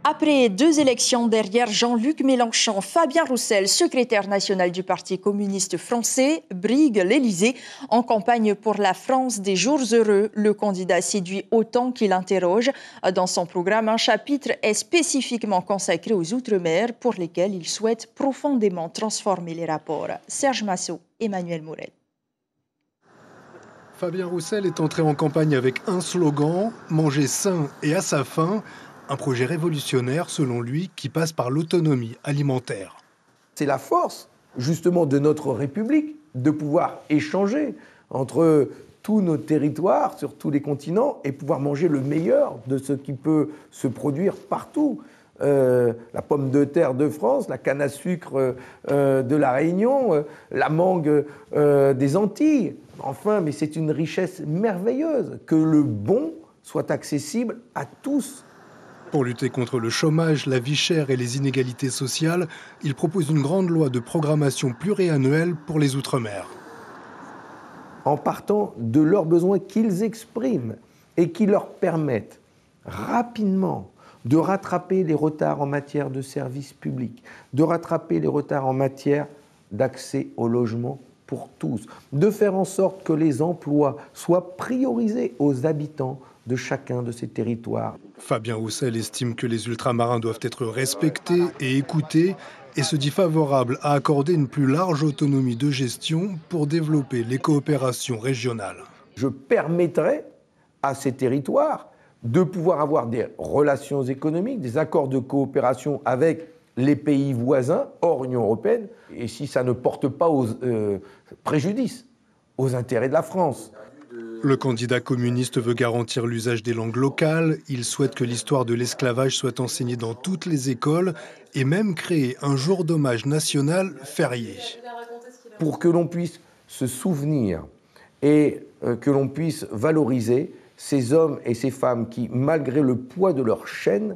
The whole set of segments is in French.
Après 2 élections derrière Jean-Luc Mélenchon, Fabien Roussel, secrétaire national du Parti communiste français, brigue l'Élysée en campagne pour la France des jours heureux. Le candidat séduit autant qu'il interroge. Dans son programme, un chapitre est spécifiquement consacré aux Outre-mer pour lesquels il souhaite profondément transformer les rapports. Serge Massot, Emmanuel Morel. Fabien Roussel est entré en campagne avec un slogan, manger sain et à sa faim. Un projet révolutionnaire, selon lui, qui passe par l'autonomie alimentaire. C'est la force, justement, de notre République, de pouvoir échanger entre tous nos territoires, sur tous les continents, et pouvoir manger le meilleur de ce qui peut se produire partout. La pomme de terre de France, la canne à sucre de la Réunion, la mangue des Antilles. Enfin, mais c'est une richesse merveilleuse, que le bon soit accessible à tous. Pour lutter contre le chômage, la vie chère et les inégalités sociales, il propose une grande loi de programmation pluriannuelle pour les Outre-mer. En partant de leurs besoins qu'ils expriment et qui leur permettent rapidement de rattraper les retards en matière de services publics, de rattraper les retards en matière d'accès au logement pour tous, de faire en sorte que les emplois soient priorisés aux habitants de chacun de ces territoires. Fabien Roussel estime que les ultramarins doivent être respectés et écoutés et se dit favorable à accorder une plus large autonomie de gestion pour développer les coopérations régionales. Je permettrai à ces territoires de pouvoir avoir des relations économiques, des accords de coopération avec les pays voisins hors Union européenne, et si ça ne porte pas préjudice aux intérêts de la France. Le candidat communiste veut garantir l'usage des langues locales. Il souhaite que l'histoire de l'esclavage soit enseignée dans toutes les écoles et même créer un jour d'hommage national férié. Pour que l'on puisse se souvenir et que l'on puisse valoriser ces hommes et ces femmes qui, malgré le poids de leur chaîne,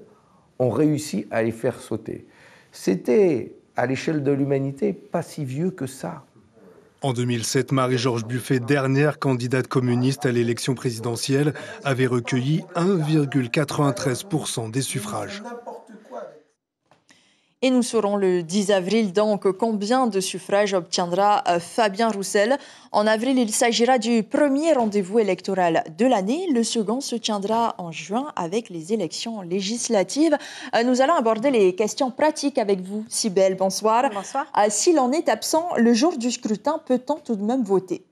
ont réussi à les faire sauter. C'était, à l'échelle de l'humanité, pas si vieux que ça. En 2007, Marie-Georges Buffet, dernière candidate communiste à l'élection présidentielle, avait recueilli 1,93% des suffrages. Et nous saurons le 10 avril donc combien de suffrages obtiendra Fabien Roussel. En avril, il s'agira du premier rendez-vous électoral de l'année. Le second se tiendra en juin avec les élections législatives. Nous allons aborder les questions pratiques avec vous, Cybèle. Bonsoir. Bonsoir. Si l'on est absent le jour du scrutin, peut-on tout de même voter ?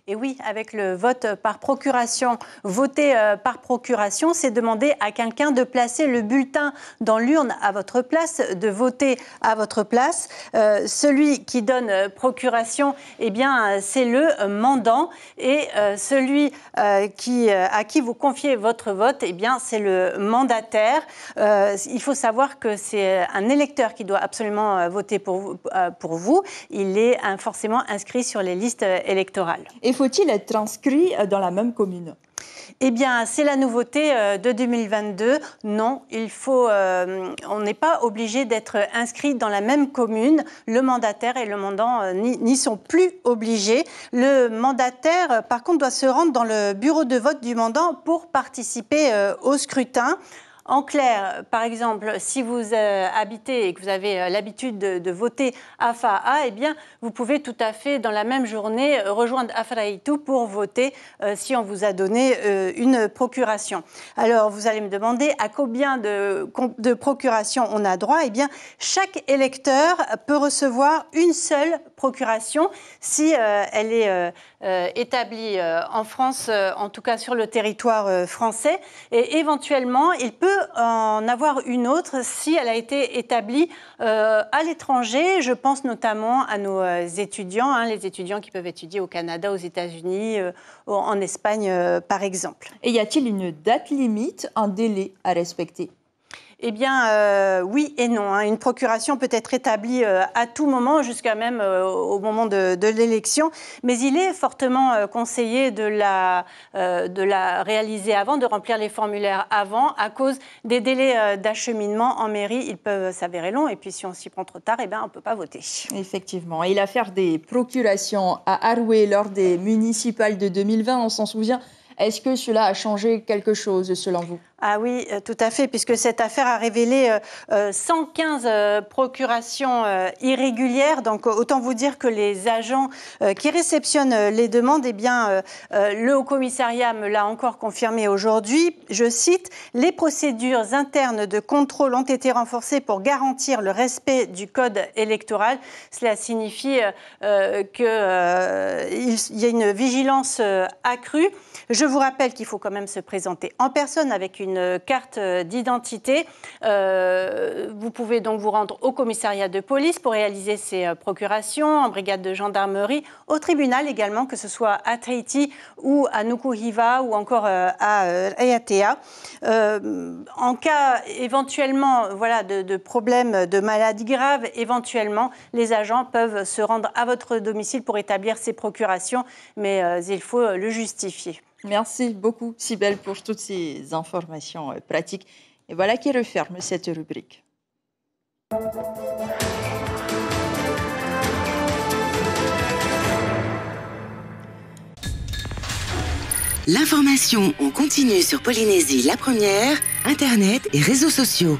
Et oui, avec le vote par procuration, voter par procuration, c'est demander à quelqu'un de placer le bulletin dans l'urne à votre place, de voter à votre place. Celui qui donne procuration, eh bien, c'est le mandant. Et celui à qui vous confiez votre vote, eh bien, c'est le mandataire. Il faut savoir que c'est un électeur qui doit absolument voter pour vous. Il est forcément inscrit sur les listes électorales. Et faut-il être inscrit dans la même commune ? Eh bien, c'est la nouveauté de 2022. Non, on n'est pas obligé d'être inscrit dans la même commune. Le mandataire et le mandant n'y sont plus obligés. Le mandataire, par contre, doit se rendre dans le bureau de vote du mandant pour participer au scrutin. En clair, par exemple, si vous habitez et que vous avez l'habitude de voter à Fa'a, eh bien, vous pouvez tout à fait, dans la même journée, rejoindre Afraïtou pour voter si on vous a donné une procuration. Alors, vous allez me demander à combien de procurations on a droit. Eh bien, chaque électeur peut recevoir une seule procuration si elle est établie en France, en tout cas sur le territoire français. Et éventuellement, il peut en avoir une autre si elle a été établie à l'étranger. Je pense notamment à nos étudiants, les étudiants qui peuvent étudier au Canada, aux États-Unis, en Espagne, par exemple. Et y a-t-il une date limite, un délai à respecter ? Eh bien, oui et non. Une procuration peut être établie à tout moment, jusqu'à même au moment de l'élection. Mais il est fortement conseillé de la réaliser avant, de remplir les formulaires avant, à cause des délais d'acheminement en mairie. Ils peuvent s'avérer longs. Et puis, si on s'y prend trop tard, on ne peut pas voter. Effectivement. Et l'affaire des procurations à Arouet lors des municipales de 2020, on s'en souvient. Est-ce que cela a changé quelque chose, selon vous ? Ah oui, tout à fait, puisque cette affaire a révélé 115 procurations irrégulières. Donc, autant vous dire que les agents qui réceptionnent les demandes, le Haut-Commissariat me l'a encore confirmé aujourd'hui. Je cite, « Les procédures internes de contrôle ont été renforcées pour garantir le respect du code électoral. » Cela signifie qu'il y a une vigilance accrue. Je vous rappelle qu'il faut quand même se présenter en personne avec une carte d'identité. Vous pouvez donc vous rendre au commissariat de police pour réaliser ces procurations, en brigade de gendarmerie, au tribunal également, que ce soit à Tahiti ou à Nukuhiva ou encore à Ayatea. En cas éventuellement de problèmes de maladies graves, éventuellement les agents peuvent se rendre à votre domicile pour établir ces procurations, mais il faut le justifier. Merci beaucoup, Cybèle, pour toutes ces informations pratiques. Et voilà qui referme cette rubrique. L'information en continu sur Polynésie la première, Internet et réseaux sociaux.